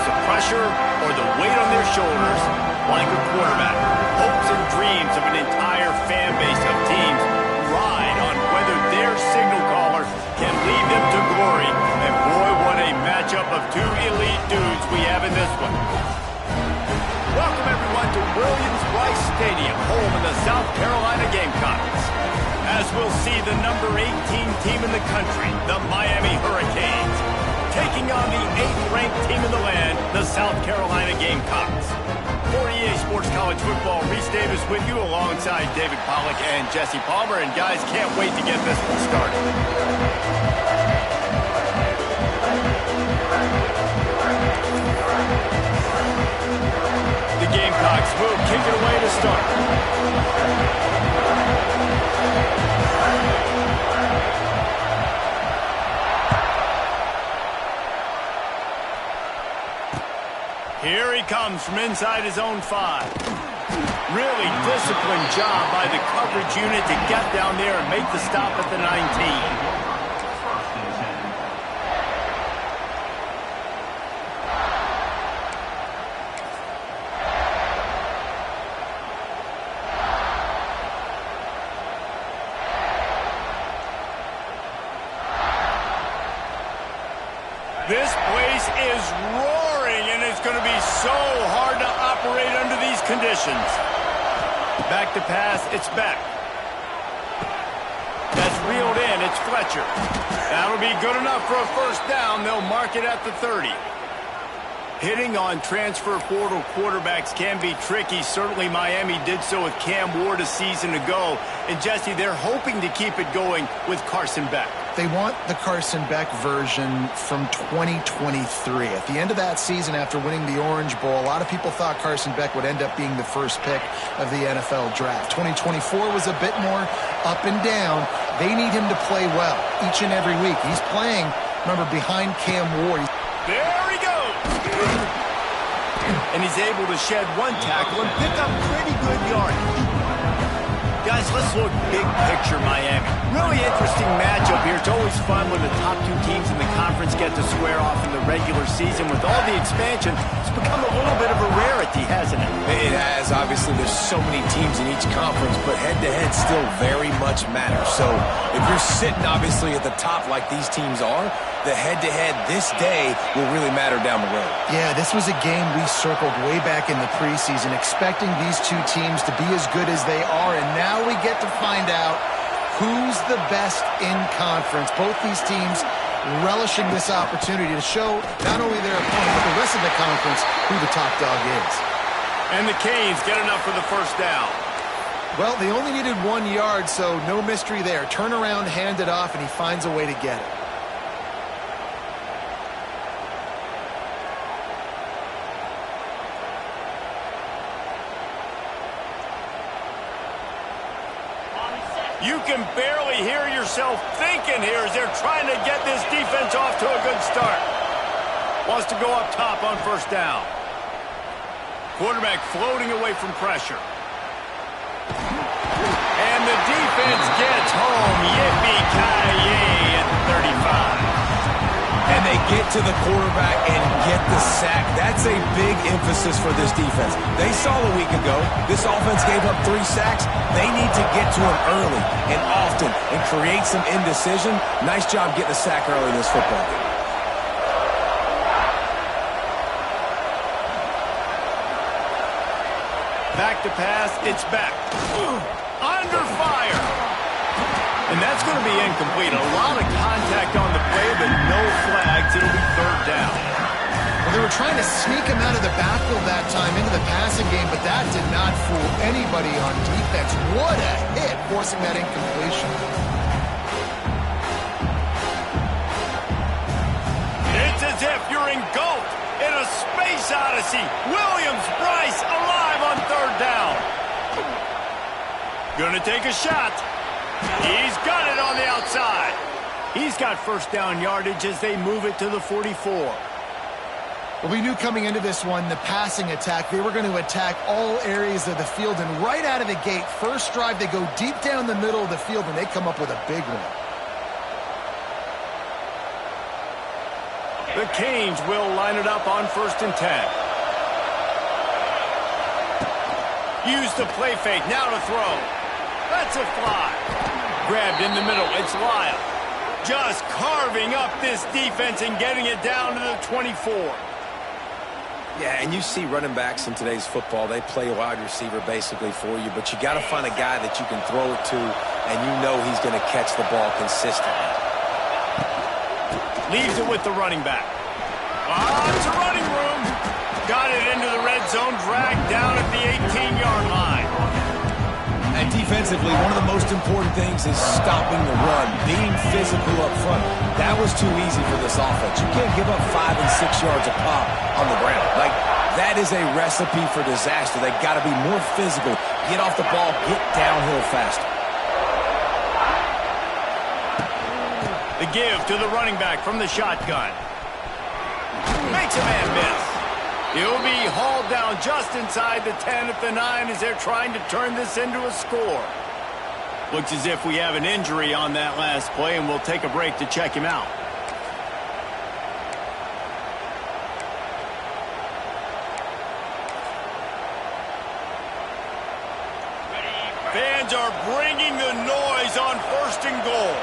of pressure or the weight on their shoulders, like a quarterback, hopes and dreams of an entire fan base of teams ride on whether their signal caller can lead them to glory. And boy, what a matchup of two elite dudes we have in this one. Welcome, everyone, to Williams-Brice Stadium, home of the South Carolina Gamecocks. As we'll see the number 18 team in the country, the Miami Hurricanes, taking on the 8th-ranked team in the land, the South Carolina Gamecocks. For EA Sports College Football, Reese Davis with you alongside David Pollack and Jesse Palmer. And guys, can't wait to get this one started. The Gamecocks will kick it away to start. Here he comes from inside his own 5. Really disciplined job by the coverage unit to get down there and make the stop at the 19. This place is roaring, and it's going to be so hard to operate under these conditions. Back to pass, it's Beck. That's reeled in, it's Fletcher. That'll be good enough for a first down. They'll mark it at the 30. Hitting on transfer portal quarterbacks can be tricky. Certainly Miami did so with Cam Ward a season ago. And Jesse, they're hoping to keep it going with Carson Beck. They want the Carson Beck version from 2023. At the end of that season, after winning the Orange Bowl, a lot of people thought Carson Beck would end up being the first pick of the NFL draft. 2024 was a bit more up and down. They need him to play well each and every week. He's playing, remember, behind Cam Ward. There he goes! And he's able to shed one tackle and pick up pretty good yardage. Guys, let's look big picture Miami. Really interesting matchup here. It's always fun when the top two teams in the conference get to square off in the regular season. With all the expansion, it's become a little bit of a rarity, hasn't it? It has. Obviously, there's so many teams in each conference, but head-to-head still very much matters. So if you're sitting, obviously, at the top like these teams are, the head-to-head this day will really matter down the road. Yeah, this was a game we circled way back in the preseason, expecting these two teams to be as good as they are, and now we get to find out who's the best in conference. Both these teams relishing this opportunity to show not only their opponent, but the rest of the conference who the top dog is. And the Canes get enough for the first down. Well, they only needed 1 yard, so no mystery there. Turn around, hand it off, and he finds a way to get it. You can barely hear yourself thinking here as they're trying to get this defense off to a good start. Wants to go up top on first down. Quarterback floating away from pressure. And the defense gets home. Yippee-ki-yay at the 35. And they get to the quarterback and get the sack. That's a big emphasis for this defense. They saw a week ago, this offense gave up 3 sacks. They need to get to him early and often and create some indecision. Nice job getting a sack early in this football game. Back to pass, it's back. Under fire. And that's going to be incomplete. A lot of contact on the play, but no flags. It'll be third down. Well, they were trying to sneak him out of the backfield that time into the passing game, but that did not fool anybody on defense. What a hit, forcing that incompletion. It's as if you're engulfed in a space odyssey. Williams-Brice alive on third down. Gonna take a shot. He's got it on the outside. He's got first down yardage as they move it to the 44. Well, we knew coming into this one, the passing attack, they were going to attack all areas of the field. And right out of the gate, first drive, they go deep down the middle of the field, and they come up with a big one. The Canes will line it up on 1st and 10. Use the play fake. Now to throw. That's a fly. Grabbed in the middle. It's Lyle. Just carving up this defense and getting it down to the 24. Yeah, and you see running backs in today's football, they play a wide receiver basically for you, but you got to find a guy that you can throw it to, and you know he's going to catch the ball consistently. Leaves it with the running back. Lots of running room. Got it into the red zone, dragged down at the 18-yard line. And defensively, one of the most important things is stopping the run, being physical up front. That was too easy for this offense. You can't give up 5 and 6 yards a pop on the ground. Like, that is a recipe for disaster. They got to be more physical, get off the ball, get downhill faster. The give to the running back from the shotgun. Makes a man miss. He'll be hauled down just inside the 10 at the 9 as they're trying to turn this into a score. Looks as if we have an injury on that last play, and we'll take a break to check him out. Fans are bringing the noise on 1st and goal.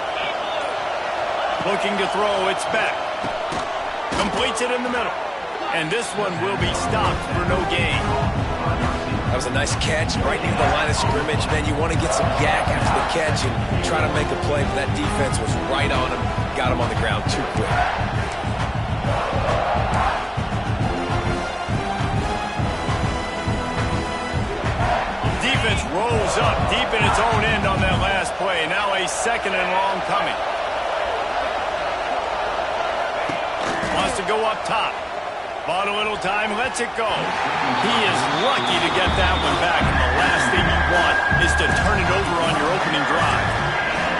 Looking to throw, it's Beck. Completes it in the middle. And this one will be stopped for no gain. That was a nice catch right near the line of scrimmage. Man, you want to get some yak after the catch and try to make a play, but that defense was right on him. Got him on the ground too quick. Defense rolls up deep in its own end on that last play. Now a 2nd and long coming. Wants to go up top. Bought a little time, lets it go. He is lucky to get that one back, and the last thing you want is to turn it over on your opening drive.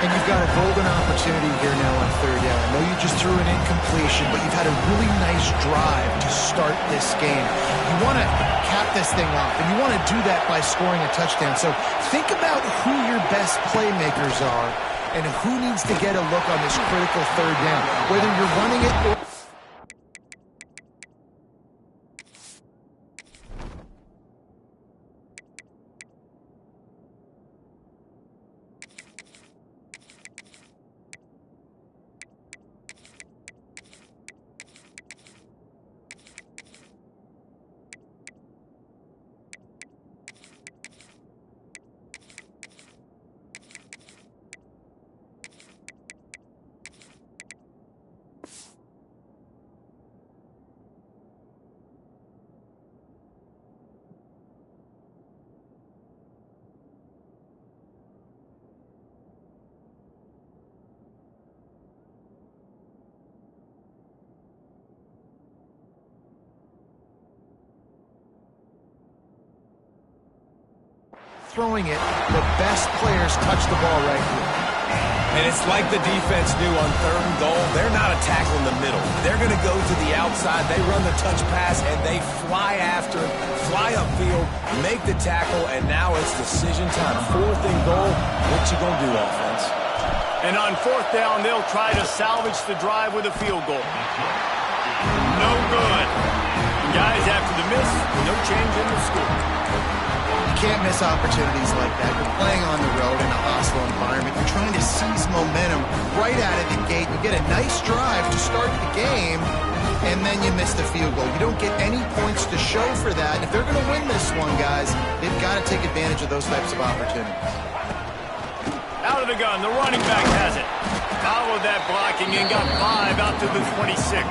And you've got a golden opportunity here now on 3rd down. I know you just threw an incompletion, but you've had a really nice drive to start this game. You want to cap this thing off, and you want to do that by scoring a touchdown. So think about who your best playmakers are and who needs to get a look on this critical 3rd down, whether you're running it or... throwing it, the best players touch the ball right here. And it's like the defense knew on 3rd and goal. They're not attacking the middle. They're going to go to the outside. They run the touch pass, and they fly after it, fly upfield, make the tackle, and now it's decision time. 4th and goal. What you going to do, offense? And on 4th down, they'll try to salvage the drive with a field goal. No good. Guys, after the miss, no change in the score. You can't miss opportunities like that. You're playing on the road in a hostile environment. You're trying to seize momentum right out of the gate. You get a nice drive to start the game, and then you miss the field goal. You don't get any points to show for that. If they're going to win this one, guys, they've got to take advantage of those types of opportunities. Out of the gun, the running back has it. Followed that blocking and got 5 out to the 26.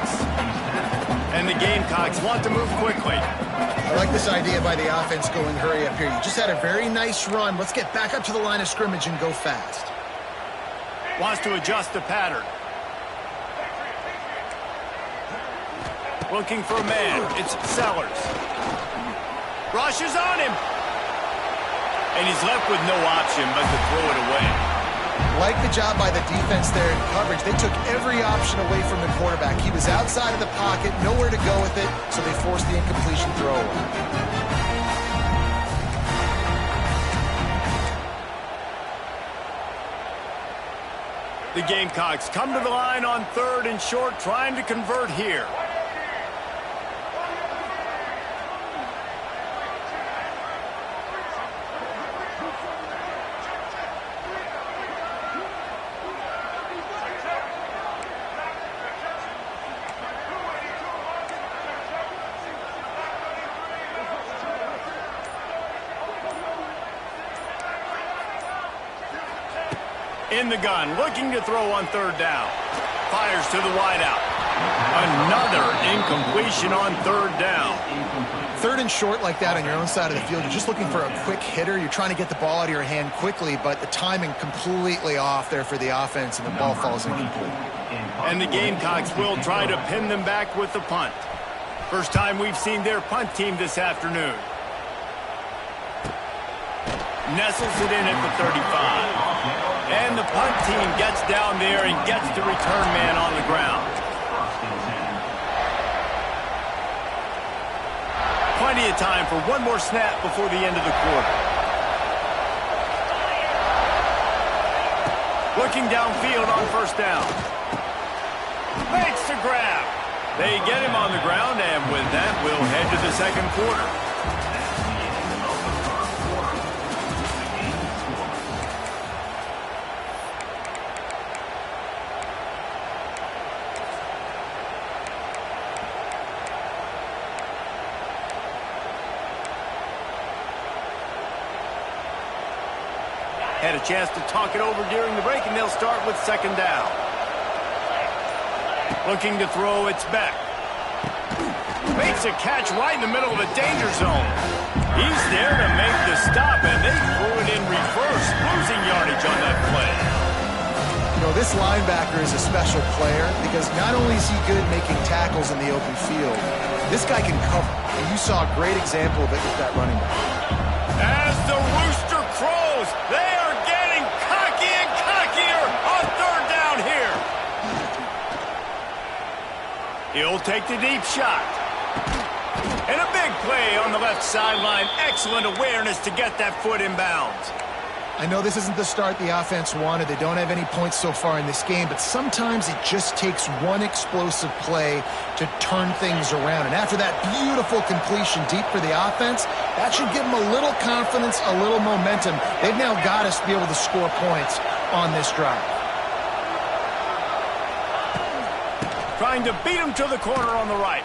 And the Gamecocks want to move quickly. I like this idea by the offense going hurry up here. You just had a very nice run. Let's get back up to the line of scrimmage and go fast. Wants to adjust the pattern. Looking for a man. It's Sellers. Rushes on him. And he's left with no option but to throw it away. Like the job by the defense there in coverage. They took every option away from the quarterback. He was outside of the pocket, nowhere to go with it, so they forced the incompletion throw away. The Gamecocks come to the line on 3rd and short, trying to convert here. In the gun, looking to throw on 3rd down. Fires to the wideout. Another incompletion on 3rd down. 3rd and short like that on your own side of the field, you're just looking for a quick hitter. You're trying to get the ball out of your hand quickly, but the timing completely off there for the offense, and the ball falls incomplete. And the Gamecocks will try to pin them back with the punt. First time we've seen their punt team this afternoon. Nestles it in at the 35. And the punt team gets down there and gets the return man on the ground. Plenty of time for one more snap before the end of the quarter. Looking downfield on 1st down. Makes the grab. They get him on the ground, and with that, we'll head to the 2nd quarter. Had a chance to talk it over during the break, and they'll start with 2nd down. Looking to throw, it's Beck. Makes a catch right in the middle of the danger zone. He's there to make the stop, and they threw it in reverse, losing yardage on that play. You know, this linebacker is a special player because not only is he good making tackles in the open field, this guy can cover. And you saw a great example of it with that running back. As the rooster crows, they are getting cocky and cockier on 3rd down here. He'll take the deep shot. And a big play on the left sideline. Excellent awareness to get that foot in bounds. I know this isn't the start the offense wanted. They don't have any points so far in this game, but sometimes it just takes one explosive play to turn things around. And after that beautiful completion deep for the offense, that should give them a little confidence, a little momentum. They've now got us to be able to score points on this drive. Trying to beat him to the corner on the right.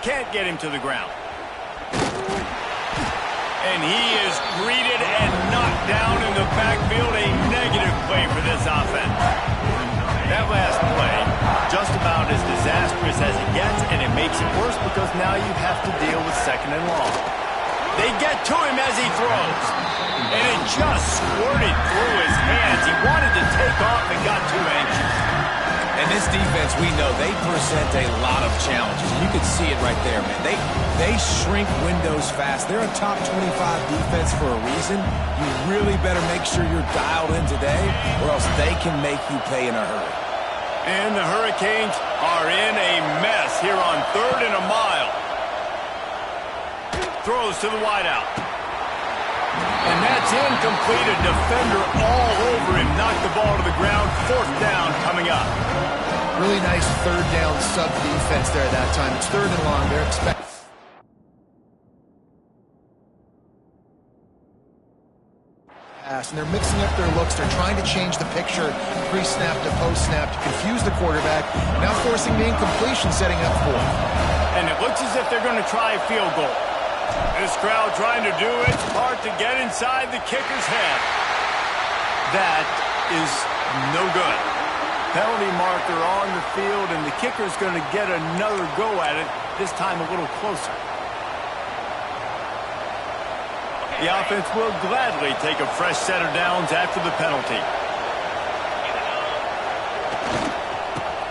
Can't get him to the ground. And he is greeted and knocked down in the backfield. A negative play for this offense. That last play, just about as disastrous as it gets, and it makes it worse because now you have to deal with 2nd and long. They get to him as he throws. And it just squirted through his hands. He wanted to take off and got too anxious. And this defense, we know, they present a lot of challenges. And you can see it right there, man. They shrink windows fast. They're a top 25 defense for a reason. You really better make sure you're dialed in today, or else they can make you pay in a hurry. And the Hurricanes are in a mess here on 3rd and a mile. Throws to the wideout. And that's incomplete. A defender all over him. Knocked the ball to the ground. 4th down coming up. Really nice 3rd down sub defense there at that time. It's 3rd and long. They're expecting. And they're mixing up their looks. They're trying to change the picture pre-snap to post-snap to confuse the quarterback. Now forcing the incompletion, setting up 4th. And it looks as if they're going to try a field goal. This crowd trying to do its part to get inside the kicker's head. That is no good. Penalty marker on the field, and the kicker's going to get another go at it, this time a little closer. The offense will gladly take a fresh set of downs after the penalty.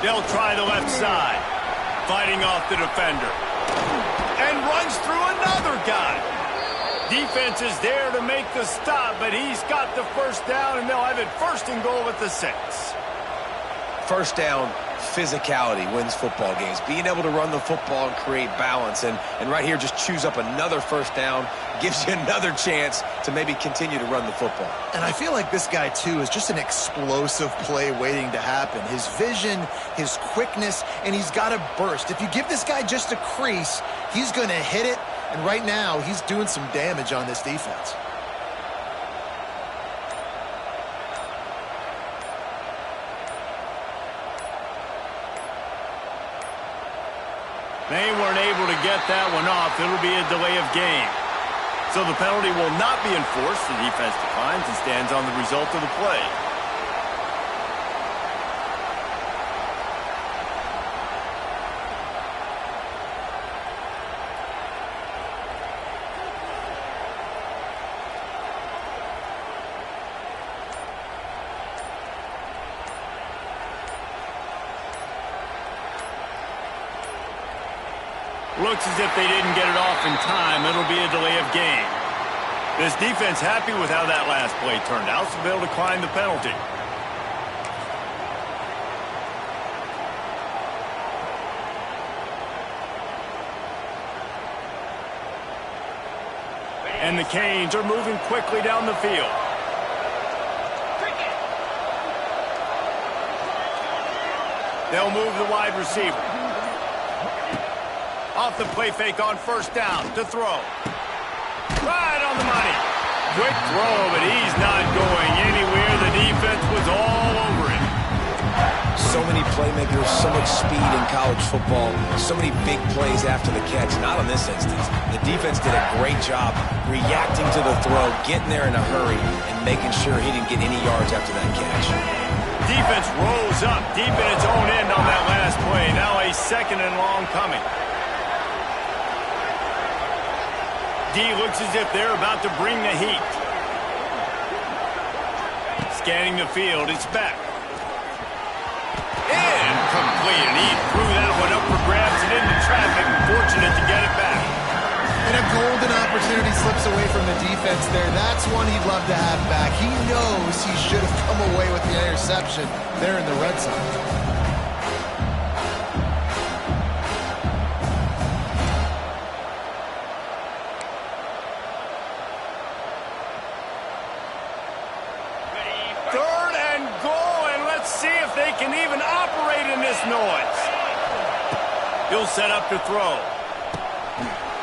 They'll try the left side, fighting off the defender. And runs through another guy. Defense is there to make the stop, but he's got the 1st down, and they'll have it 1st and goal at the 6. 1st down, physicality wins football games. Being able to run the football and create balance. And right here, just choose up another first down. Gives you another chance to maybe continue to run the football. And I feel like this guy, too, is just an explosive play waiting to happen. His vision, his quickness, and he's got a burst. If you give this guy just a crease, he's going to hit it. And right now, he's doing some damage on this defense. They weren't able to get that one off. It'll be a delay of game. So the penalty will not be enforced. The defense declines and stands on the result of the play. Looks as if they didn't get it off in time. It'll be a delay of game. This defense happy with how that last play turned out, so they'll decline the penalty. And the Canes are moving quickly down the field. They'll move the wide receiver. Off the play fake on first down to throw. Right on the money. Quick throw, but he's not going anywhere. The defense was all over him. So many playmakers, so much speed in college football, so many big plays after the catch. Not in this instance. The defense did a great job reacting to the throw, getting there in a hurry, and making sure he didn't get any yards after that catch. Defense rose up deep in its own end on that last play. Now a second and long coming. D looks as if they're about to bring the heat. Scanning the field, it's back. Incomplete, and he threw that one up for grabs and into traffic. Fortunate to get it back. And a golden opportunity slips away from the defense there. That's one he'd love to have back. He knows he should have come away with the interception there in the red zone. Can even operate in this noise. He'll set up to throw.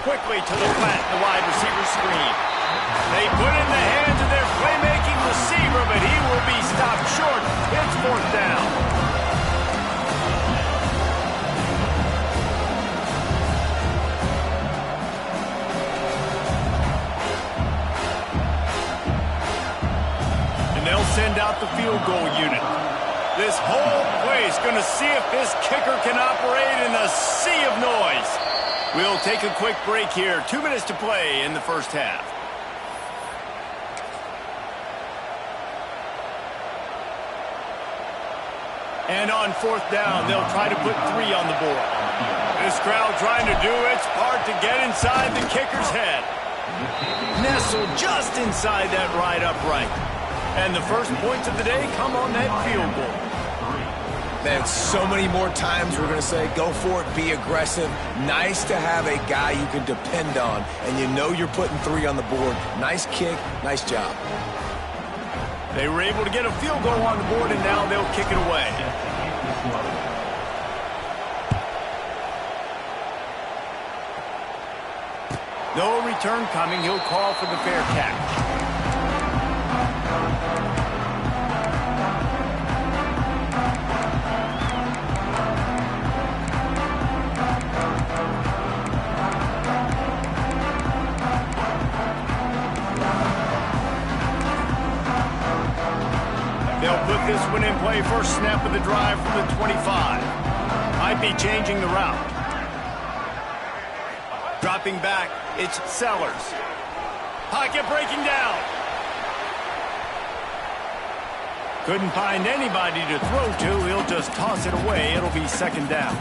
Quickly to the flat, the wide receiver screen. They put in the hands of their playmaking receiver, but he will be stopped short. It's fourth down. And they'll send out the field goal unit. This whole place going to see if this kicker can operate in the sea of noise. We'll take a quick break here. 2 minutes to play in the first half. And on fourth down, they'll try to put 3 on the board. This crowd trying to do its part to get inside the kicker's head. Nestled just inside that right upright. And the first points of the day come on that field goal. Man, so many more times we're going to say, go for it, be aggressive. Nice to have a guy you can depend on, and you know you're putting 3 on the board. Nice kick, nice job. They were able to get a field goal on the board, and now they'll kick it away. No return coming. He'll call for the fair catch. They'll put this one in play. First snap of the drive from the 25. Might be changing the route. Dropping back, it's Sellers. Pocket breaking down. Couldn't find anybody to throw to. He'll just toss it away. It'll be second down.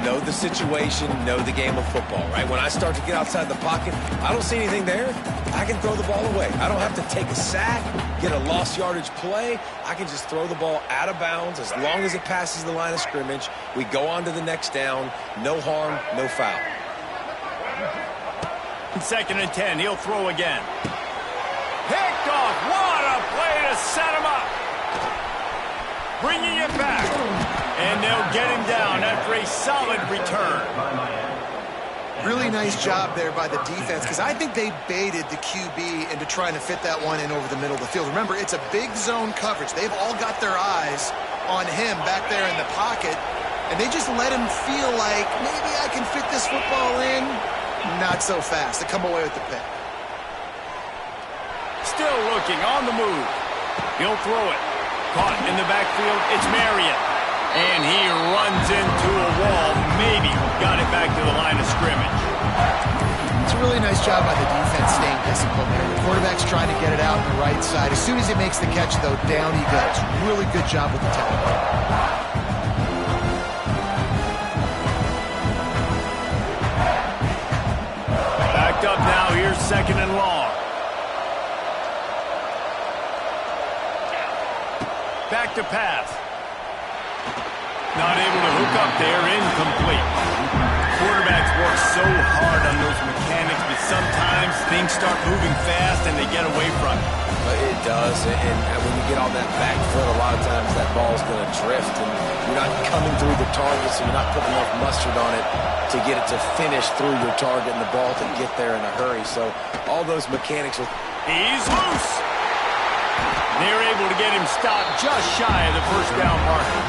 know the situation, know the game of football, right? When I start to get outside the pocket, I don't see anything there, I can throw the ball away. I don't have to take a sack, get a lost yardage play. I can just throw the ball out of bounds as long as it passes the line of scrimmage. We go on to the next down. No harm, no foul. 2nd and 10. He'll throw again. Picked off. What a play to set him up. Bringing it back. And they'll get him down after a solid return. Really nice job there by the defense, because I think they baited the QB into trying to fit that one in over the middle of the field. Remember, it's a big zone coverage. They've all got their eyes on him back there in the pocket, and they just let him feel like, maybe I can fit this football in. Not so fast. They come away with the pick. Still looking on the move. He'll throw it. Caught in the backfield. It's Marion. And he runs into a wall. Maybe got it back to the line of scrimmage. It's a really nice job by the defense staying disciplined there. The quarterback's trying to get it out on the right side. As soon as he makes the catch, though, down he goes. Really good job with the tackle. Backed up now. Here's 2nd and long. Back to pass. Not able to hook up there. Incomplete. Quarterbacks work so hard on those mechanics, but sometimes things start moving fast and they get away from it. It does, and when you get on that back foot, a lot of times that ball's going to drift, and you're not coming through the target, so you're not putting enough mustard on it to get it to finish through your target and the ball to get there in a hurry. So all those mechanics are... He's loose. They're able to get him stopped just shy of the first down marker.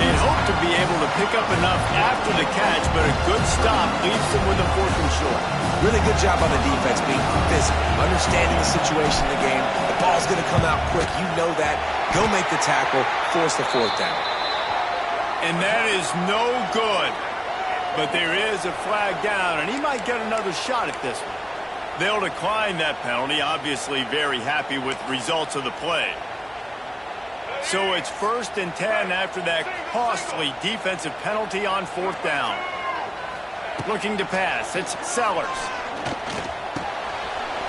They'd hope to be able to pick up enough after the catch, but a good stop leaves them with a 4th and short. Really good job on the defense being physical, understanding the situation in the game. The ball's going to come out quick. You know that. Go make the tackle, force the 4th down. And that is no good. But there is a flag down, and he might get another shot at this one. They'll decline that penalty, obviously very happy with results of the play. So it's 1st and 10 after that costly defensive penalty on 4th down. Looking to pass. It's Sellers.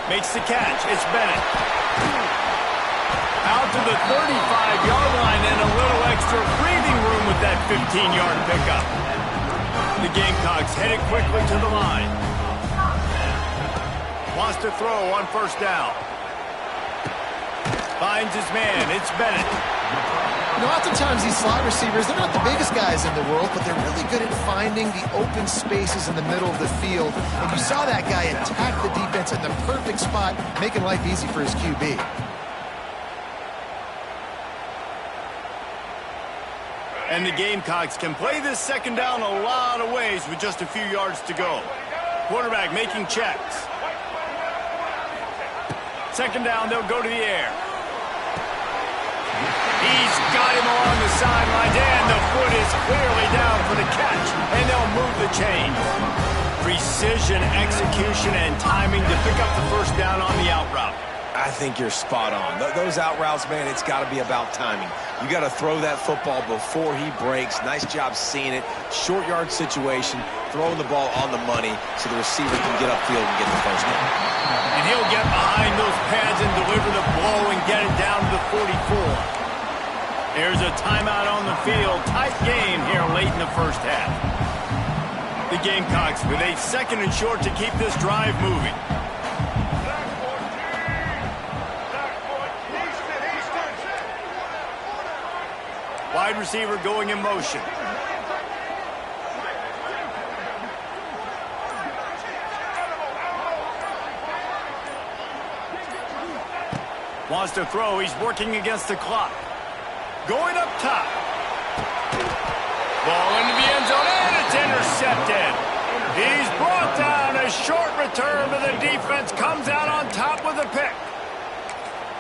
Makes the catch. It's Bennett. Out to the 35-yard line and a little extra breathing room with that 15-yard pickup. The Gamecocks headed quickly to the line. Wants to throw on 1st down. Finds his man. It's Bennett. You know, oftentimes these slot receivers, they're not the biggest guys in the world, but they're really good at finding the open spaces in the middle of the field. And you saw that guy attack the defense in the perfect spot, making life easy for his QB. And the Gamecocks can play this 2nd down a lot of ways with just a few yards to go. Quarterback making checks. 2nd down, they'll go to the air. He's got him along the sideline, and the foot is clearly down for the catch, and they'll move the chains. Precision, execution, and timing to pick up the 1st down on the out route. I think you're spot on. Those out routes, man, it's got to be about timing. You got to throw that football before he breaks. Nice job seeing it. Short yard situation, throwing the ball on the money so the receiver can get upfield and get the 1st down. And he'll get behind those pads and deliver the blow and get it down to the 44. There's a timeout on the field. Tight game here late in the 1st half. The Gamecocks with a 2nd and short to keep this drive moving. Wide receiver going in motion. Wants to throw. He's working against the clock. Going up top. Ball into the end zone, and it's intercepted. He's brought down. A short return, but the defense comes out on top with a pick.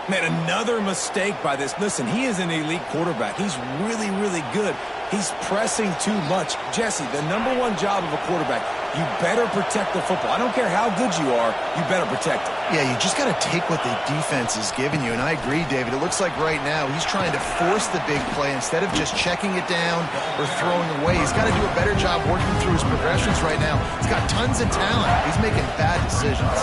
Man, another mistake by this. Listen, he is an elite quarterback. He's really, really good. He's pressing too much. Jesse, the #1 job of a quarterback You better protect the football. I don't care how good you are, you better protect it. Yeah, you just got to take what the defense is giving you, and I agree, David. It looks like right now he's trying to force the big play instead of just checking it down or throwing away. He's got to do a better job working through his progressions right now. He's got tons of talent. He's making bad decisions.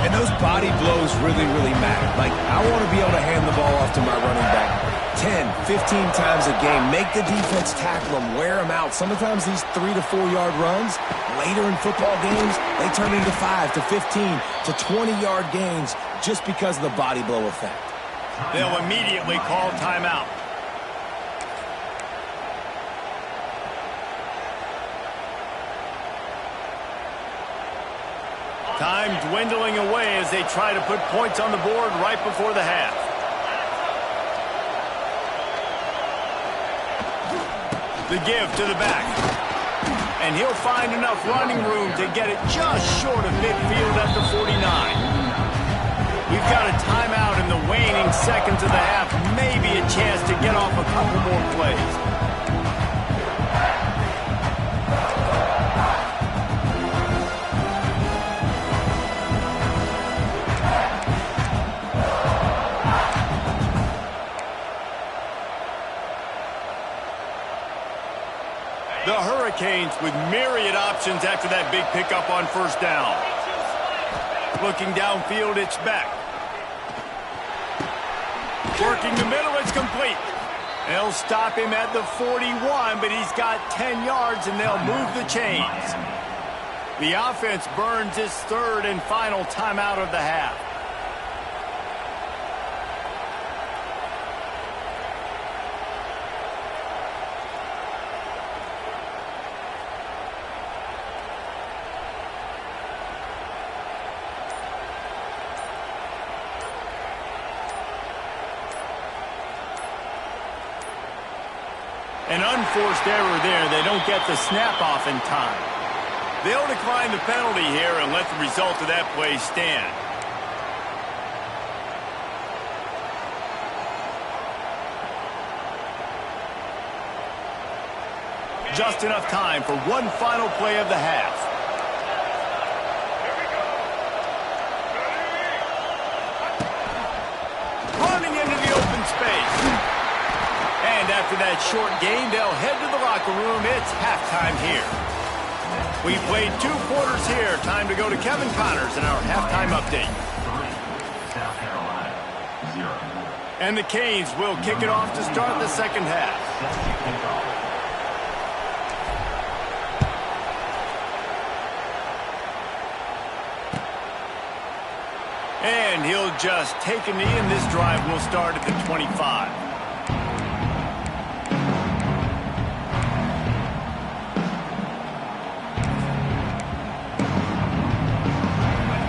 And those body blows really, really matter. Like, I want to be able to hand the ball off to my running back 10, 15 times a game. Make the defense tackle them, wear them out. Sometimes these 3 to 4 yard runs, later in football games, they turn into 5 to 15 to 20-yard gains just because of the body blow effect. They'll immediately call timeout. Time dwindling away as they try to put points on the board right before the half. The give to the back. And he'll find enough running room to get it just short of midfield at the 49. We've got a timeout in the waning seconds of the half. Maybe a chance to get off a couple more plays. The Hurricanes with myriad options after that big pickup on first down. Looking downfield, it's back. Working the middle, it's complete. They'll stop him at the 41, but he's got 10 yards, and they'll move the chains. The offense burns its third and final timeout of the half. An unforced error there. They don't get the snap off in time. They'll decline the penalty here and let the result of that play stand. Just enough time for one final play of the half. Running into the open space. And after that short game, they'll head to the locker room. It's halftime here. We played 2 quarters here. Time to go to Kevin Connors in our halftime update. South Carolina, 0. And the Canes will kick it off to start the second half. And he'll just take a knee, and this drive will start at the 25.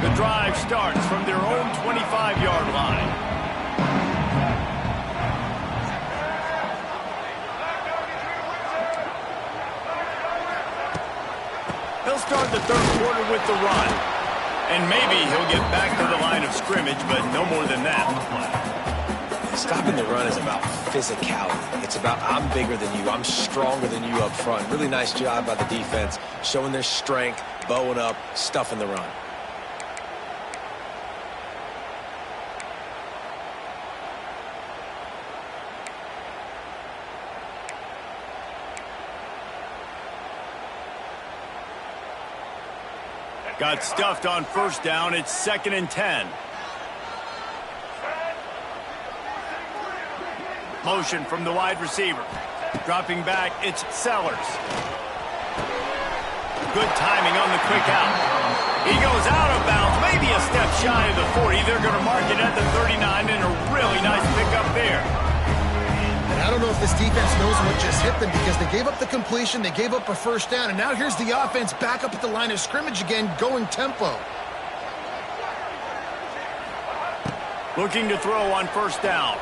The drive starts from their own 25-yard line. He'll start the third quarter with the run. And maybe he'll get back to the line of scrimmage, but no more than that. Stopping the run is about physicality. It's about I'm bigger than you. I'm stronger than you up front. Really nice job by the defense, showing their strength, bowing up, stuffing the run. Got stuffed on first down. It's 2nd and 10. Motion from the wide receiver. Dropping back, it's Sellers. Good timing on the quick out. He goes out of bounds, maybe a step shy of the 40. They're going to mark it at the 39, and a really nice pickup there. And I don't know if this defense knows what just hit them because they gave up the completion, they gave up a first down, and now here's the offense back up at the line of scrimmage again, going tempo. Looking to throw on first down.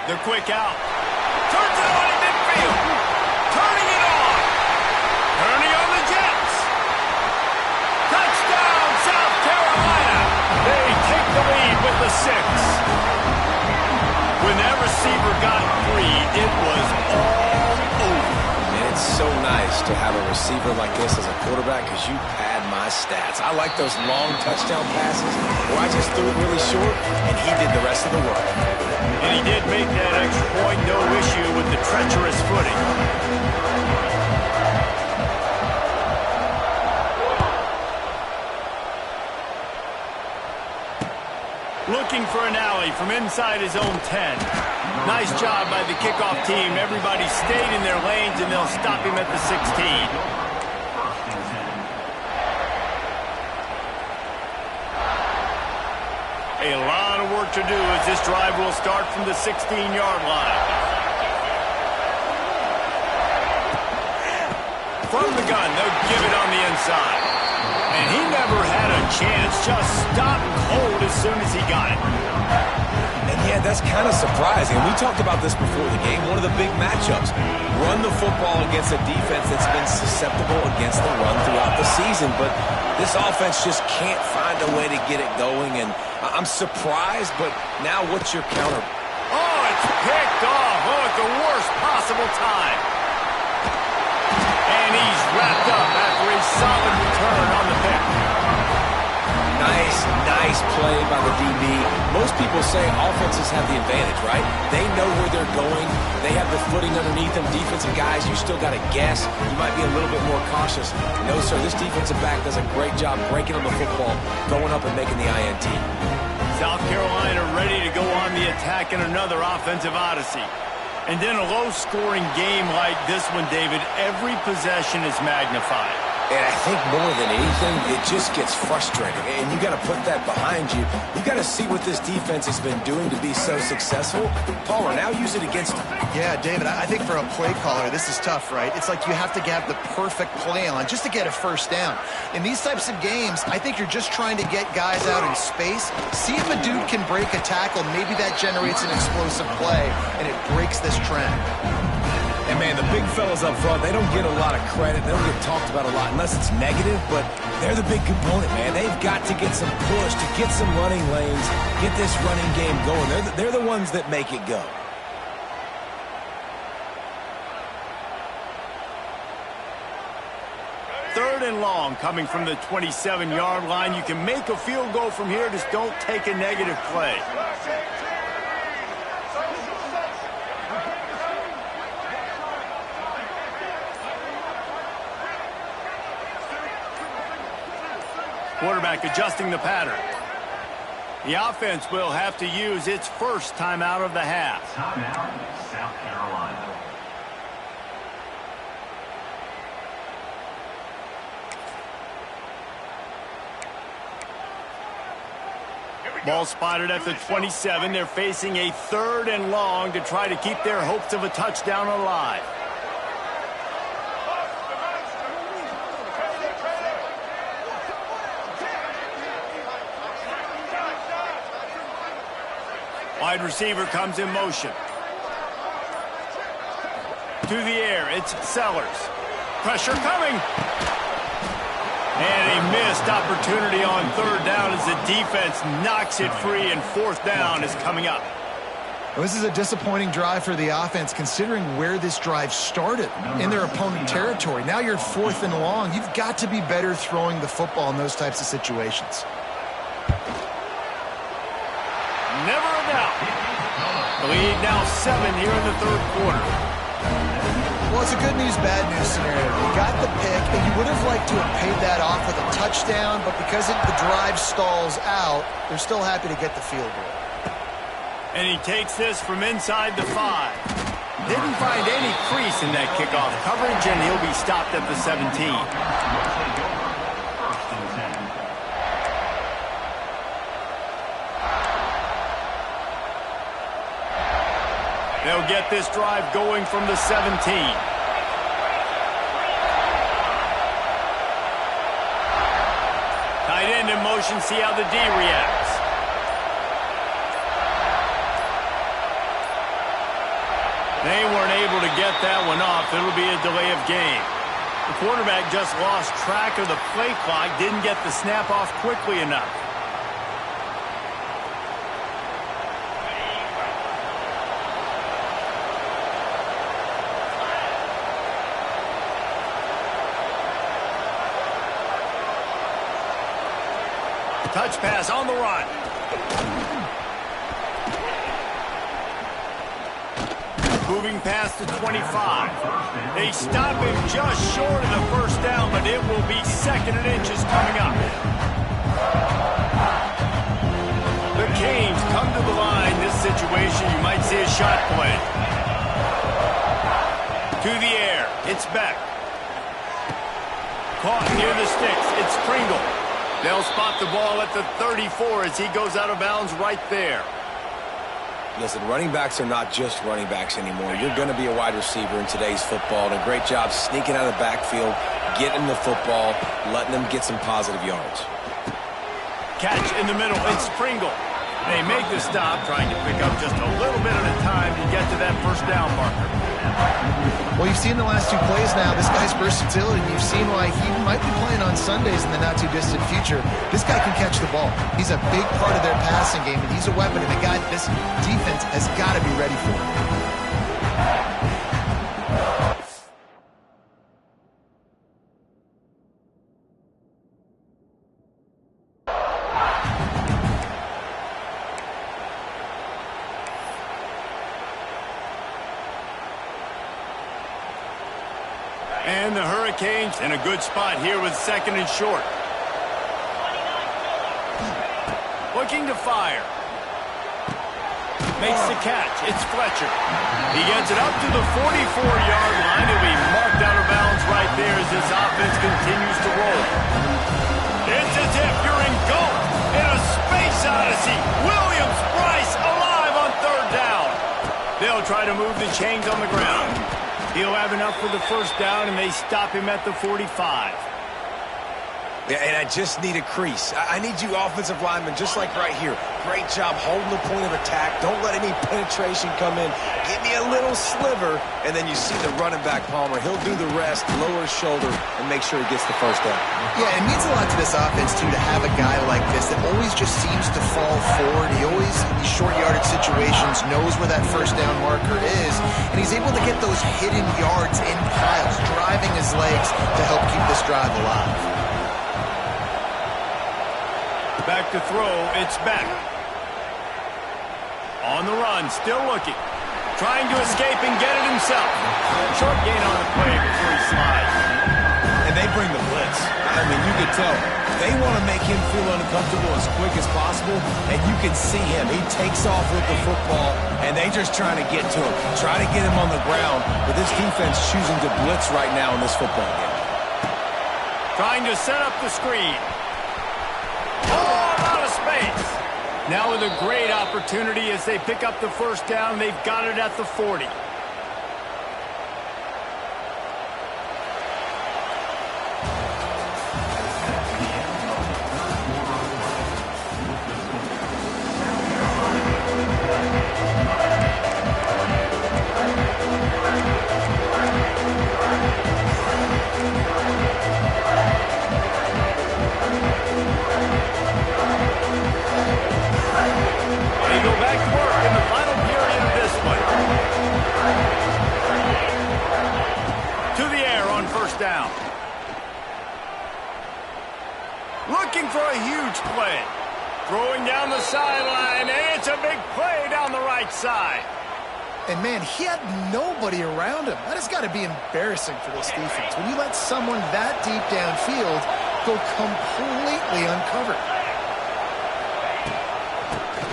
The quick out. Turns it on in midfield. Turning it on. Turning on the Jets. Touchdown, South Carolina. They take the lead with the 6. When that receiver got free, it was all over. And it's so nice to have a receiver like this as a quarterback because you pad my stats. I like those long touchdown passes where I just threw it really short and he did the rest of the work. And he did make that extra point, no issue with the treacherous footing. Looking for an alley from inside his own 10. Nice job by the kickoff team. Everybody stayed in their lanes, and they'll stop him at the 16. A lot of work to do as this drive will start from the 16-yard line. From the gun, they'll give it on the inside. And he never had a chance, just stopped cold as soon as he got it. And yeah, that's kind of surprising. We talked about this before the game. One of the big matchups. Run the football against a defense that's been susceptible against the run throughout the season. But this offense just can't find a way to get it going. And I'm surprised, but now what's your counter? Oh, it's picked off. Oh, at the worst possible time. And he's wrapped up after a solid return on the pick. Nice play by the DB. Most people say offenses have the advantage, right? They know where they're going. They have the footing underneath them. Defensive guys, you still got to guess. You might be a little bit more cautious. No, sir, this defensive back does a great job breaking on the football, going up and making the INT. South Carolina ready to go on the attack in another offensive odyssey. And then a low-scoring game like this one, David, every possession is magnified. And I think more than anything, it just gets frustrating. And you got to put that behind you. You got to see what this defense has been doing to be so successful. Palmer, now use it against them. Yeah, David, I think for a play caller, this is tough, right? It's like you have to have the perfect play on just to get a first down. In these types of games, I think you're just trying to get guys out in space, see if a dude can break a tackle. Maybe that generates an explosive play, and it breaks this trend. And, man, the big fellas up front, they don't get a lot of credit. They don't get talked about a lot unless it's negative, but they're the big component, man. They've got to get some push, to get some running lanes, get this running game going. They're the ones that make it go. Third and long coming from the 27-yard line. You can make a field goal from here, just don't take a negative play. Quarterback adjusting the pattern. The offense will have to use its first timeout of the half. Timeout, South Carolina. Ball spotted at the 27. They're facing a third and long to try to keep their hopes of a touchdown alive. Wide receiver comes in motion. To the air, it's Sellers. Pressure coming. And a missed opportunity on third down as the defense knocks it free, and fourth down is coming up. Well, this is a disappointing drive for the offense considering where this drive started in their opponent territory. Now you're at fourth and long. You've got to be better throwing the football in those types of situations. Never a doubt. The lead now 7 here in the third quarter. Well, it's a good news, bad news scenario. You got the pick, and you would have liked to have paid that off with a touchdown, but because the drive stalls out, they're still happy to get the field goal. And he takes this from inside the 5. Didn't find any crease in that kickoff coverage, and he'll be stopped at the 17. They'll get this drive going from the 17. Tight end in motion, see how the D reacts. They weren't able to get that one off. It'll be a delay of game. The quarterback just lost track of the play clock, didn't get the snap off quickly enough. Touch pass on the run. Moving past the 25. They stop him just short of the first down, but it will be 2nd and inches coming up. The Canes come to the line. This situation, you might see a shot play. To the air. It's Beck. Caught near the sticks. It's Pringle. They'll spot the ball at the 34 as he goes out of bounds right there. Listen, running backs are not just running backs anymore. You're going to be a wide receiver in today's football. And a great job sneaking out of the backfield, getting the football, letting them get some positive yards. Catch in the middle. It's Pringle. They make the stop, trying to pick up just a little bit at a time to get to that first down marker. Well, you've seen the last 2 plays now. This guy's versatility. You've seen why he might be playing on Sundays in the not-too-distant future. This guy can catch the ball. He's a big part of their passing game, and he's a weapon, and a guy this defense has got to be ready for. And the Hurricanes in a good spot here with 2nd and short. Looking to fire. Makes the catch. It's Fletcher. He gets it up to the 44-yard line. He'll be marked out of bounds right there as this offense continues to roll. It's as if you're engulfed in a space odyssey. Williams-Brice alive on 3rd down. They'll try to move the chains on the ground. He'll have enough for the first down, and they stop him at the 45. Yeah, and I just need a crease. I need you offensive linemen, just like right here. Great job holding the point of attack. Don't let any penetration come in. Give me a little sliver, and then you see the running back, Palmer. He'll do the rest, lower his shoulder, and make sure he gets the first down. Yeah, it means a lot to this offense, too, to have a guy like this that always just seems to fall forward. He always, in these short yardage situations, knows where that first down marker is, and he's able to get those hidden yards in piles, driving his legs to help keep this drive alive. Back to throw, it's Beck. On the run, still looking. Trying to escape and get it himself. Short gain on the play before he slides. And they bring the blitz. I mean, you can tell. They want to make him feel uncomfortable as quick as possible, and you can see him. He takes off with the football, and they just trying to get to him. Try to get him on the ground, but this defense choosing to blitz right now in this football game. Trying to set up the screen. Oh, out of space. Now with a great opportunity as they pick up the first down. They've got it at the 40. Down. Looking for a huge play. Throwing down the sideline, and it's a big play down the right side. And, man, he had nobody around him. That has got to be embarrassing for this defense. When you let someone that deep downfield go completely uncovered.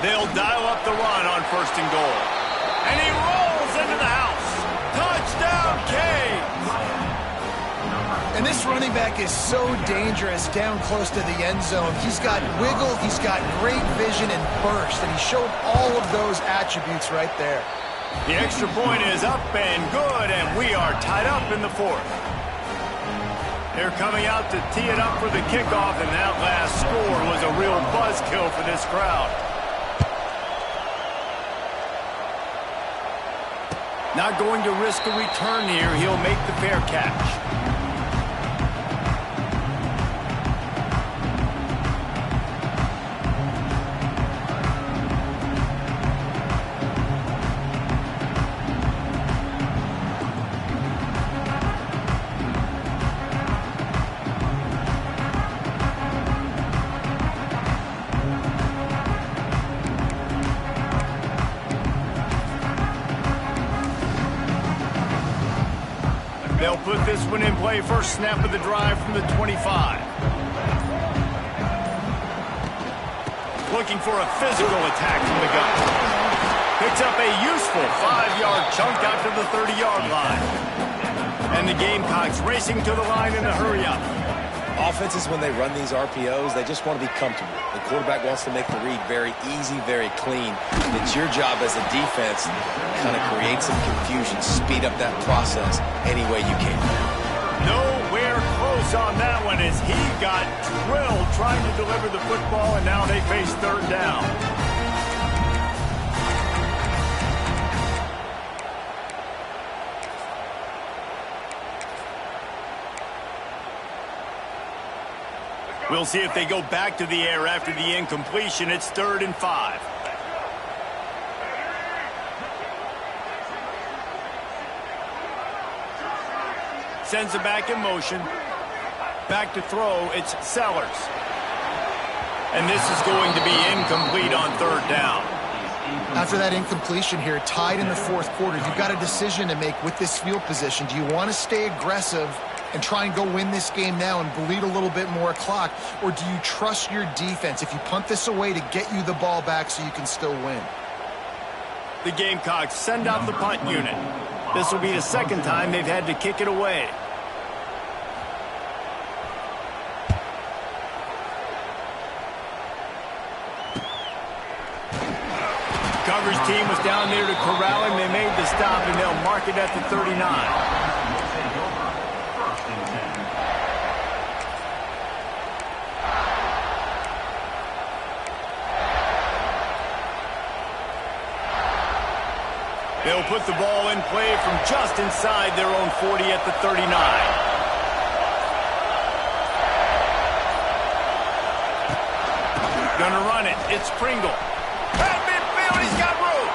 They'll dial up the run on 1st and goal. And he rolls into the house. Touchdown, Canes! And this running back is so dangerous down close to the end zone. He's got wiggle, he's got great vision and burst, and he showed all of those attributes right there. The extra point is up and good, and we are tied up in the 4th. They're coming out to tee it up for the kickoff, and that last score was a real buzzkill for this crowd. Not going to risk a return here. He'll make the fair catch. They'll put this one in play. First snap of the drive from the 25. Looking for a physical attack from the gun. Picks up a useful 5-yard chunk out to the 30-yard line. And the Gamecocks racing to the line in a hurry-up. Offenses, when they run these RPOs, they just want to be comfortable. The quarterback wants to make the read very easy, very clean. It's your job as a defense to kind of create some confusion, speed up that process any way you can. Nowhere close on that one as he got drilled trying to deliver the football, and now they face third down. We'll see if they go back to the air after the incompletion. It's 3rd and 5. Sends it back in motion. Back to throw. It's Sellers. And this is going to be incomplete on 3rd down. After that incompletion here, tied in the 4th quarter, you've got a decision to make with this field position. Do you want to stay aggressive and try and go win this game now and bleed a little bit more clock? Or do you trust your defense if you punt this away to get you the ball back so you can still win? The Gamecocks send out the punt unit. This will be the second time they've had to kick it away. Coverage team was down there to corral him. They made the stop, and they'll mark it at the 39. They'll put the ball in play from just inside their own 40 at the 39. Gonna run it. It's Pringle. At midfield, he's got room.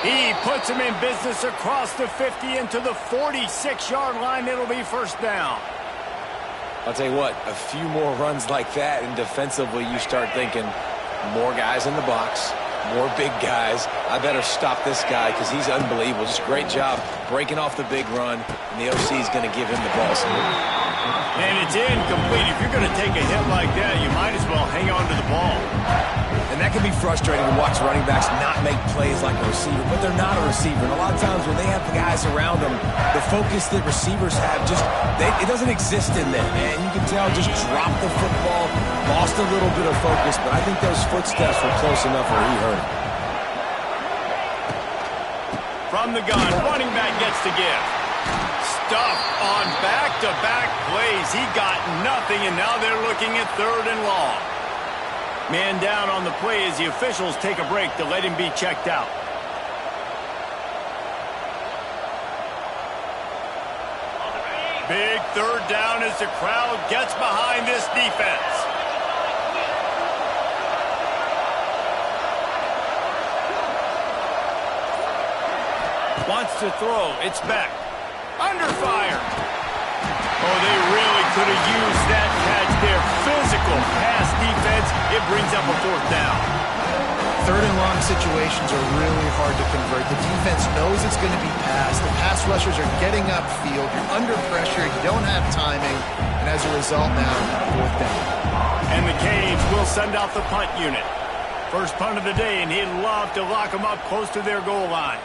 He puts him in business across the 50 into the 46-yard line. It'll be first down. I'll tell you what, a few more runs like that, and defensively you start thinking more guys in the box, more big guys. I better stop this guy because he's unbelievable. Just a great job breaking off the big run, and the OC is going to give him the ball. And it's incomplete. If you're going to take a hit like that, you might as well hang on to the ball. And that can be frustrating to watch running backs not make plays like a receiver, but they're not a receiver. And a lot of times when they have the guys around them, the focus that receivers have it doesn't exist in them. And you can tell just dropped the football, lost a little bit of focus, but I think those footsteps were close enough where he heard it. From the gun, running back gets the give. Stuffed on back-to-back plays. He got nothing, and now they're looking at 3rd and long. Man down on the play as the officials take a break to let him be checked out. Big 3rd down as the crowd gets behind this defense. Wants to throw. It's Beck. Under fire. Oh, they really could have used that catch there. Physical pass defense. It brings up a 4th down. 3rd and long situations are really hard to convert. The defense knows it's going to be passed. The pass rushers are getting upfield. You're under pressure. You don't have timing. And as a result now, 4th down. And the Canes will send out the punt unit. First punt of the day, and he'd love to lock them up close to their goal line.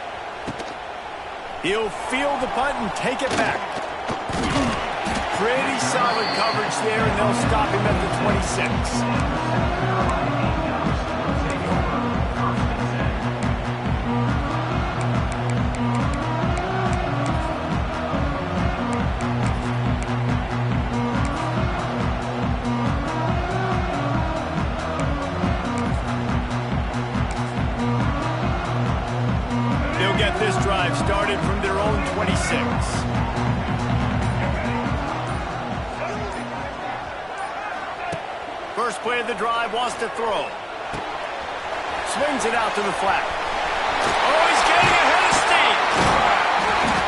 He'll field the punt and take it back. Pretty solid coverage there, and they'll stop him at the 26. They'll get this drive started from their own 26. First play of the drive, wants to throw. Swings it out to the flat. Oh, he's getting ahead of steam.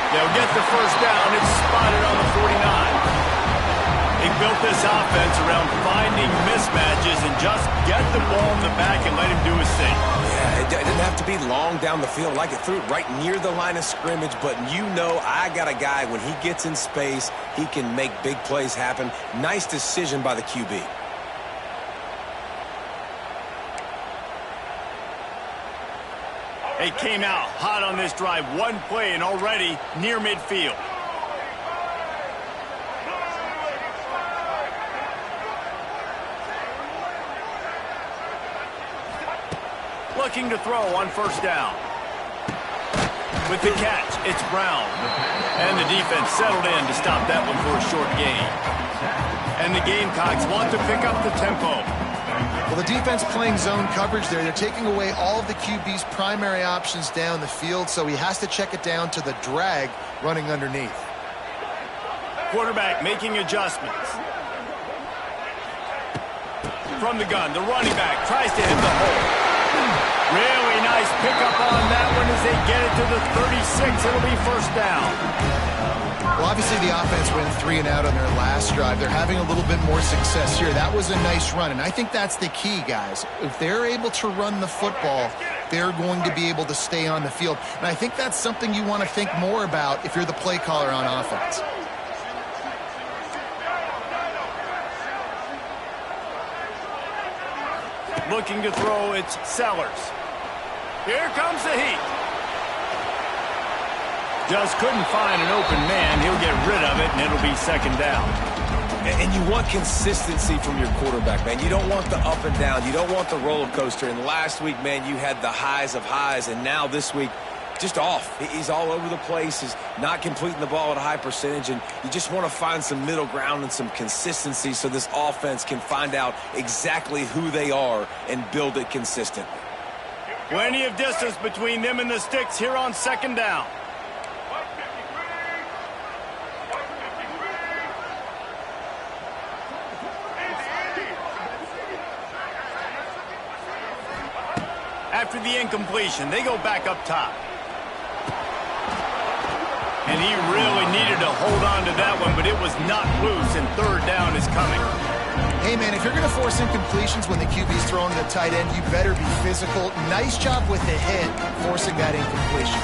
They'll get the first down. It's spotted on the 49. They built this offense around finding mismatches and just get the ball in the back and let him do his thing. Yeah, it didn't have to be long down the field. Like it threw it right near the line of scrimmage, but you know I got a guy, when he gets in space, he can make big plays happen. Nice decision by the QB. They came out hot on this drive. One play and already near midfield. Looking to throw on first down. With the catch, it's Brown. And the defense settled in to stop that one for a short gain. And the Gamecocks want to pick up the tempo. Well, the defense playing zone coverage there. They're taking away all of the QB's primary options down the field, so he has to check it down to the drag running underneath. Quarterback making adjustments. From the gun, the running back tries to hit the hole. Really nice pickup on that one as they get it to the 36. It'll be first down. Well, obviously the offense went 3 and out on their last drive. They're having a little bit more success here. That was a nice run, and I think that's the key, guys. If they're able to run the football, they're going to be able to stay on the field. And I think that's something you want to think more about if you're the play caller on offense. Looking to throw, it's Sellers. Here comes the heat. Just couldn't find an open man. He'll get rid of it, and it'll be second down. And you want consistency from your quarterback, man. You don't want the up and down. You don't want the roller coaster. And last week, man, you had the highs of highs, and now this week, just off. He's all over the place. He's not completing the ball at a high percentage, and you just want to find some middle ground and some consistency so this offense can find out exactly who they are and build it consistently. Plenty of distance between them and the sticks here on second down. After the incompletion, they go back up top. And he really needed to hold on to that one, but it was not loose, and third down is coming. Hey, man, if you're going to force incompletions when the QB's throwing to the tight end, you better be physical. Nice job with the hit, forcing that incompletion.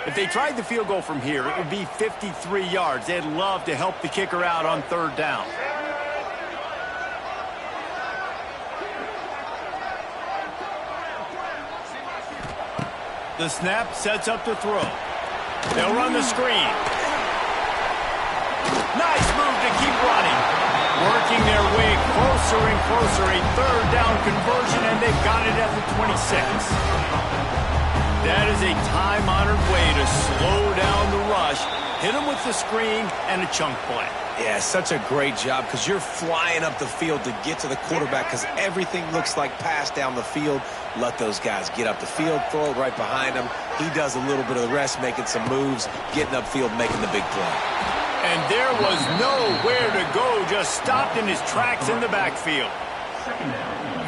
If they tried the field goal from here, it would be 53 yards. They'd love to help the kicker out on third down. The snap sets up the throw. They'll run the screen. Nice move to keep running. Working their way closer and closer. A third down conversion, and they've got it at the 26. That is a time-honored way to slow down the rush. Hit them with the screen and a chunk play. Yeah, such a great job because you're flying up the field to get to the quarterback because everything looks like pass down the field. Let those guys get up the field, throw it right behind him. He does a little bit of the rest, making some moves, getting upfield, making the big play. And there was nowhere to go, just stopped in his tracks in the backfield.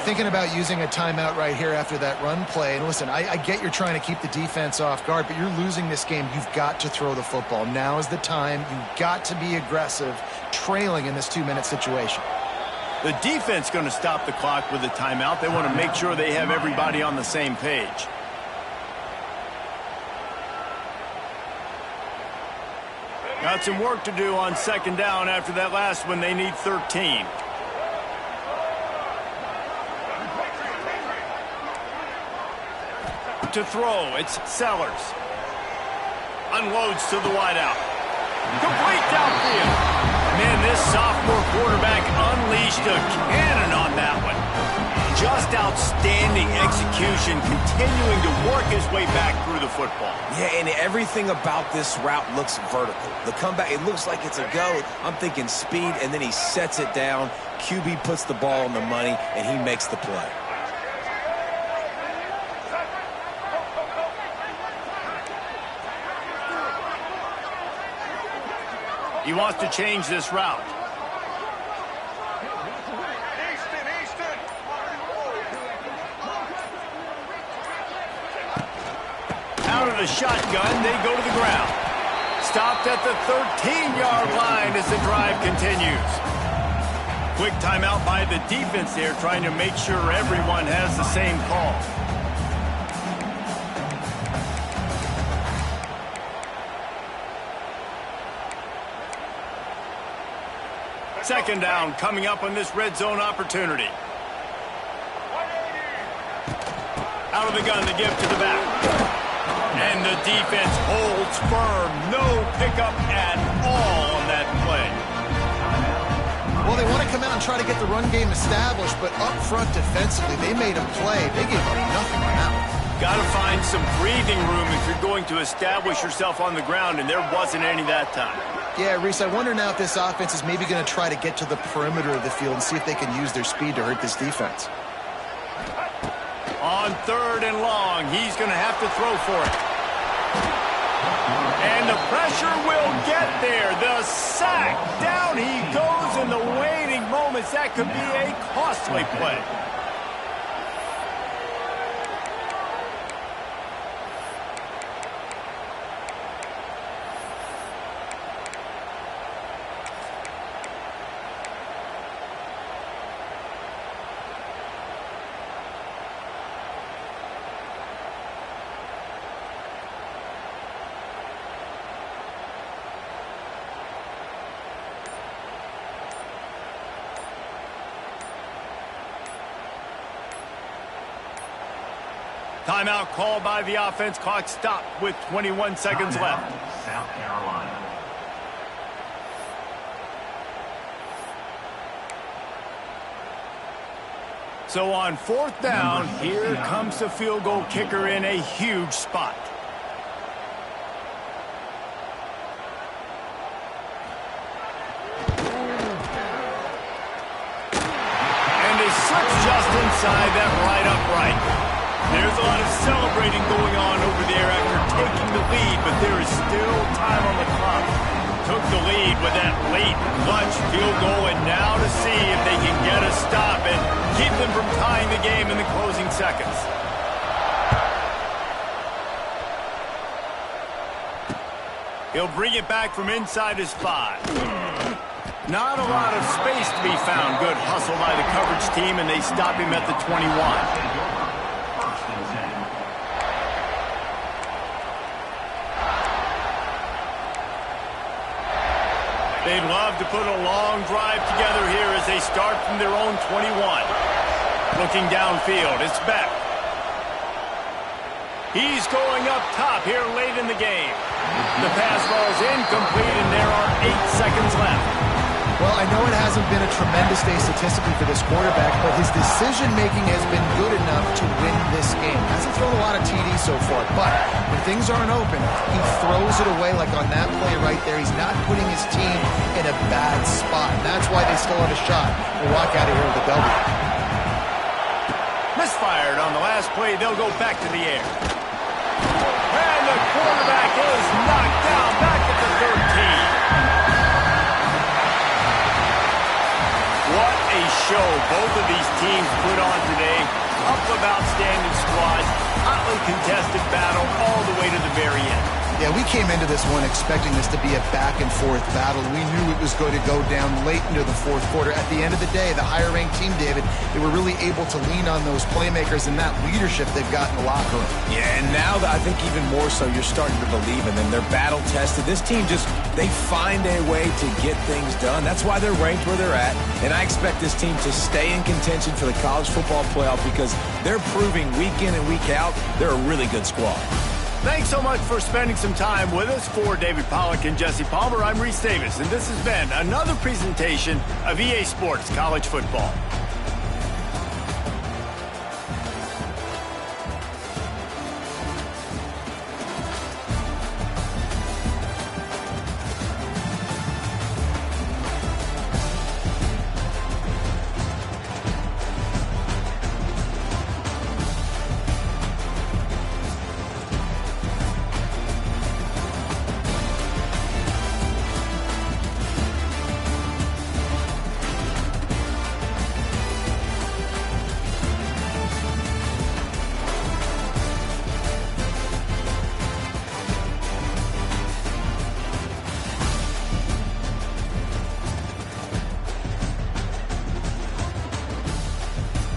Thinking about using a timeout right here after that run play. And listen, I get you're trying to keep the defense off guard, but you're losing this game. You've got to throw the football. Now is the time. You've got to be aggressive, trailing in this 2-minute situation. The defense going to stop the clock with a timeout. They want to make sure they have everybody on the same page. Got some work to do on second down after that last one. They need 13. To throw, it's Sellers. Unloads to the wideout. Complete downfield. Man, this sophomore quarterback unleashed a cannon on that one. Just outstanding execution, continuing to work his way back through the football. Yeah, and everything about this route looks vertical. The comeback, it looks like it's a go. I'm thinking speed, and then he sets it down. QB puts the ball on the money, and he makes the play. He wants to change this route. the shotgun, they go to the ground. Stopped at the 13-yard line as the drive continues. Quick timeout by the defense there, trying to make sure everyone has the same call. Second down coming up on this red zone opportunity. Out of the gun to give to the back. And the defense holds firm. No pickup at all on that play. Well, they want to come out and try to get the run game established, but up front defensively, they made a play. They gave up nothing on that one. Got to find some breathing room if you're going to establish yourself on the ground, and there wasn't any that time. Yeah, Reese, I wonder now if this offense is maybe going to try to get to the perimeter of the field and see if they can use their speed to hurt this defense. On third and long, he's going to have to throw for it. And the pressure will get there. The sack. Down he goes in the waiting moments. That could be a costly play. Timeout called by the offense. Clock stopped with 21 seconds left. South Carolina. So on fourth down, here comes the field goal kicker in a huge spot. And he slips just inside that right upright. There's a lot of celebrating going on over there after taking the lead, but there is still time on the clock. Took the lead with that late clutch field goal, and now to see if they can get a stop and keep them from tying the game in the closing seconds. He'll bring it back from inside his 5. Not a lot of space to be found. Good hustle by the coverage team, and they stop him at the 21. They'd love to put a long drive together here as they start from their own 21. Looking downfield, it's Beck. He's going up top here late in the game. The pass ball is incomplete, and there are 8 seconds left. Well, I know it hasn't been a tremendous day statistically for this quarterback, but his decision-making has been good enough to win this game. Hasn't thrown a lot of TDs so far, but when things aren't open, he throws it away like on that play right there. He's not putting his team in a bad spot, and that's why they still have a shot to walk out of here with a W. Misfired on the last play. They'll go back to the air. And the quarterback is knocked down back at the 13. What a show both of these teams put on today. Couple of outstanding squads, hotly contested battle all the way to the very end. Yeah, we came into this one expecting this to be a back-and-forth battle. We knew it was going to go down late into the fourth quarter. At the end of the day, the higher-ranked team, David, they were really able to lean on those playmakers and that leadership they've got in the locker room. Yeah, and now I think even more so, you're starting to believe in them. They're battle-tested. This team they find a way to get things done. That's why they're ranked where they're at. And I expect this team to stay in contention for the college football playoff because they're proving week in and week out they're a really good squad. Thanks so much for spending some time with us. For David Pollack and Jesse Palmer, I'm Reese Davis, and this has been another presentation of EA Sports College Football.